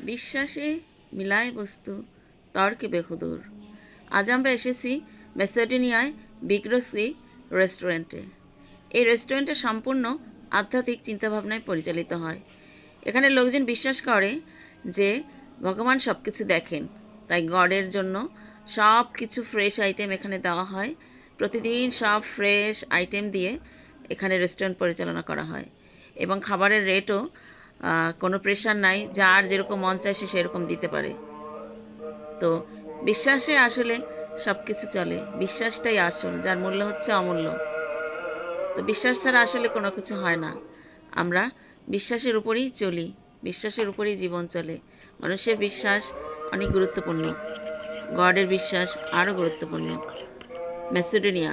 বিশ্বাসে মিলায় বস্তু তর্কে বেহুদূর। আজ আমরা এসেছি ম্যাসেডোনিয়ায় বিগ্রসি রেস্টুরেন্টে। এই রেস্টুরেন্টে সম্পূর্ণ আধ্যাত্মিক চিন্তাভাবনায় পরিচালিত হয়। এখানে লোকজন বিশ্বাস করে যে ভগবান সব কিছু দেখেন, তাই গডের জন্য সব কিছু ফ্রেশ আইটেম এখানে দেওয়া হয়। প্রতিদিন সব ফ্রেশ আইটেম দিয়ে এখানে রেস্টুরেন্ট পরিচালনা করা হয় এবং খাবারের রেটও কোনো প্রেশার নাই, যার যেরকম মন চায় সে সেরকম দিতে পারে। তো বিশ্বাসে আসলে সব কিছু চলে, বিশ্বাসটাই আসল, যার মূল্য হচ্ছে অমূল্য। তো বিশ্বাস ছাড়া আসলে কোনো কিছু হয় না। আমরা বিশ্বাসের উপরেই চলি, বিশ্বাসের উপরেই জীবন চলে। মানুষের বিশ্বাস অনেক গুরুত্বপূর্ণ, গডের বিশ্বাস আরও গুরুত্বপূর্ণ। ম্যাসেডোনিয়া।